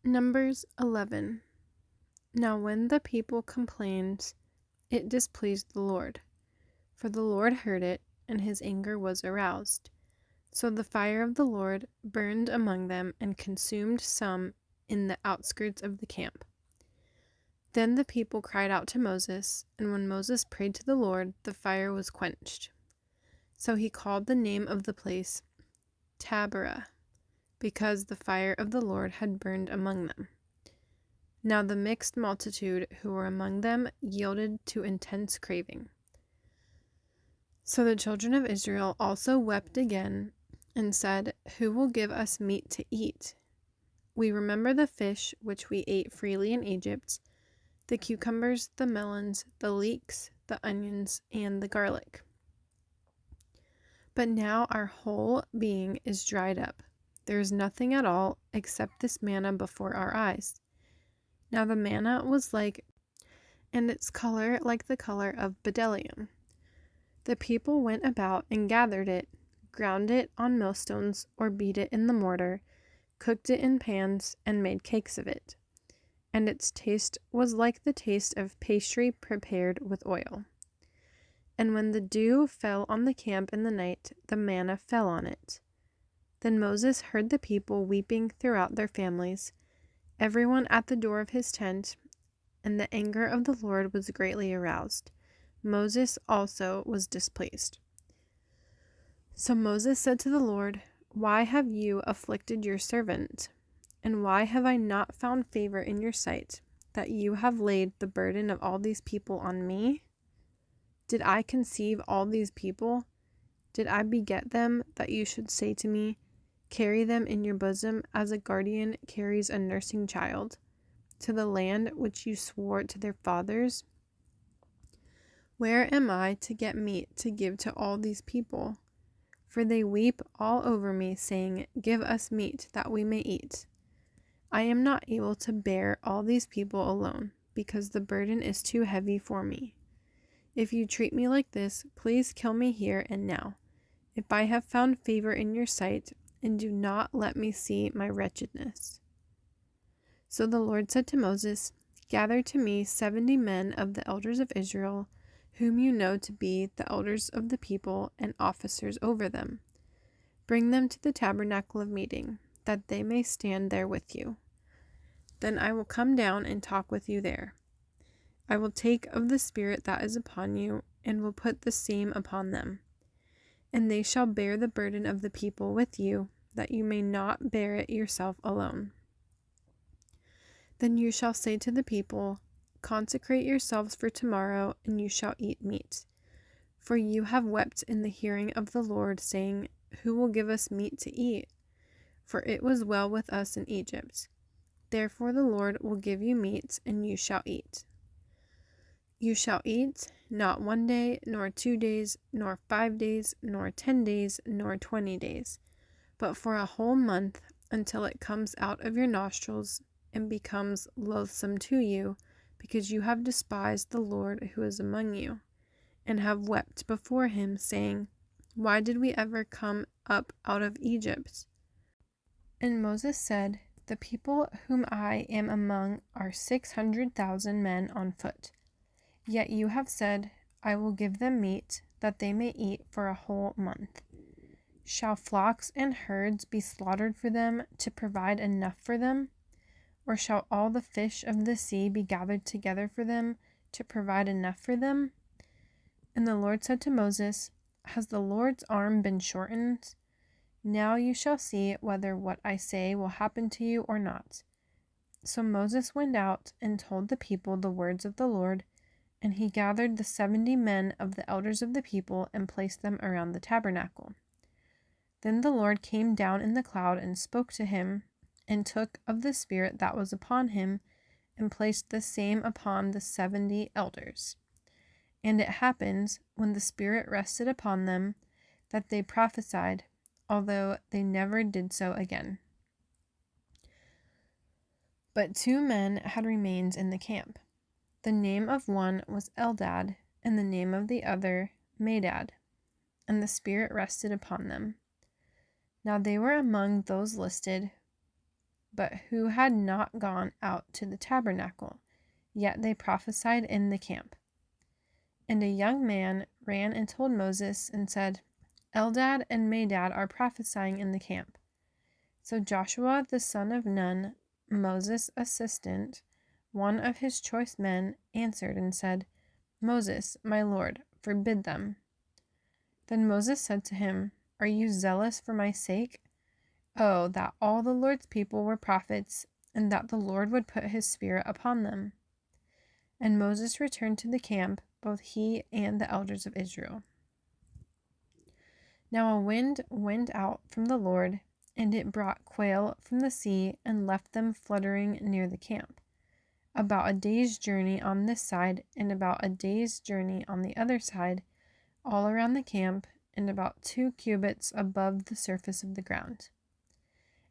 Numbers 11. Now when the people complained, it displeased the Lord, for the Lord heard it, and his anger was aroused. So the fire of the Lord burned among them and consumed some in the outskirts of the camp. Then the people cried out to Moses, and when Moses prayed to the Lord, the fire was quenched. So he called the name of the place Taberah, because the fire of the Lord had burned among them. Now the mixed multitude who were among them yielded to intense craving. So the children of Israel also wept again and said, "Who will give us meat to eat? We remember the fish which we ate freely in Egypt, the cucumbers, the melons, the leeks, the onions, and the garlic. But now our whole being is dried up. There is nothing at all except this manna before our eyes." Now the manna was like, and its color like the color of bdellium. The people went about and gathered it, ground it on millstones, or beat it in the mortar, cooked it in pans, and made cakes of it. And its taste was like the taste of pastry prepared with oil. And when the dew fell on the camp in the night, the manna fell on it. Then Moses heard the people weeping throughout their families, everyone at the door of his tent, and the anger of the Lord was greatly aroused. Moses also was displeased. So Moses said to the Lord, "Why have you afflicted your servant? And why have I not found favor in your sight, that you have laid the burden of all these people on me? Did I conceive all these people? Did I beget them, that you should say to me, 'Carry them in your bosom as a guardian carries a nursing child, to the land which you swore to their fathers'? Where am I to get meat to give to all these people? For they weep all over me, saying, 'Give us meat, that we may eat.' I am not able to bear all these people alone, because the burden is too heavy for me. If you treat me like this, please kill me here and now, if I have found favor in your sight, and do not let me see my wretchedness." So the Lord said to Moses, "Gather to me 70 men of the elders of Israel, whom you know to be the elders of the people and officers over them. Bring them to the tabernacle of meeting, that they may stand there with you. Then I will come down and talk with you there. I will take of the Spirit that is upon you, and will put the same upon them. And they shall bear the burden of the people with you, that you may not bear it yourself alone. Then you shall say to the people, 'Consecrate yourselves for tomorrow, and you shall eat meat. For you have wept in the hearing of the Lord, saying, Who will give us meat to eat? For it was well with us in Egypt. Therefore the Lord will give you meat, and you shall eat. You shall eat, not 1 day, nor 2 days, nor 5 days, nor 10 days, nor 20 days, but for a whole month, until it comes out of your nostrils and becomes loathsome to you, because you have despised the Lord who is among you, and have wept before him, saying, Why did we ever come up out of Egypt?' And Moses said, The people whom I am among are 600,000 men on foot. Yet you have said, I will give them meat, that they may eat for a whole month. Shall flocks and herds be slaughtered for them to provide enough for them? Or shall all the fish of the sea be gathered together for them to provide enough for them?" And the Lord said to Moses, "Has the Lord's arm been shortened? Now you shall see whether what I say will happen to you or not." So Moses went out and told the people the words of the Lord, and he gathered the 70 men of the elders of the people and placed them around the tabernacle. Then the Lord came down in the cloud and spoke to him, and took of the Spirit that was upon him, and placed the same upon the 70 elders. And it happened, when the Spirit rested upon them, that they prophesied, although they never did so again. But 2 men had remained in the camp. The name of one was Eldad, and the name of the other Medad, and the Spirit rested upon them. Now they were among those listed but who had not gone out to the tabernacle, yet they prophesied in the camp. And a young man ran and told Moses and said, Eldad and Medad are prophesying in the camp. So Joshua the son of Nun, Moses' assistant, one of his choice men, answered and said, Moses, my lord, forbid them. Then Moses said to him, Are you zealous for my sake? Oh, that all the Lord's people were prophets, and that the Lord would put his spirit upon them. And Moses returned to the camp, both he and the elders of Israel. Now a wind went out from the Lord, and it brought quail from the sea and left them fluttering near the camp, about a day's journey on this side and about a day's journey on the other side, all around the camp, and about 2 cubits above the surface of the ground.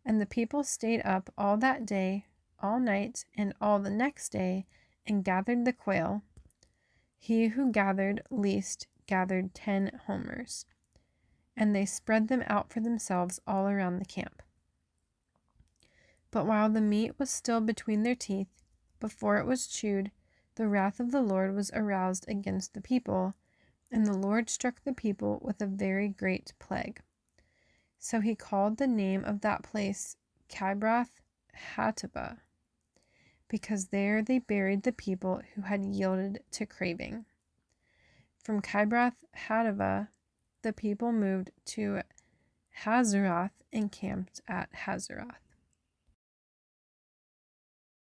And the people stayed up all that day, all night, and all the next day, and gathered the quail. He who gathered least gathered 10 homers, and they spread them out for themselves all around the camp. But while the meat was still between their teeth, before it was chewed, the wrath of the Lord was aroused against the people, and the Lord struck the people with a very great plague. So he called the name of that place Kibroth Hattaavah, because there they buried the people who had yielded to craving. From Kibroth Hattaavah, the people moved to Hazeroth and camped at Hazeroth.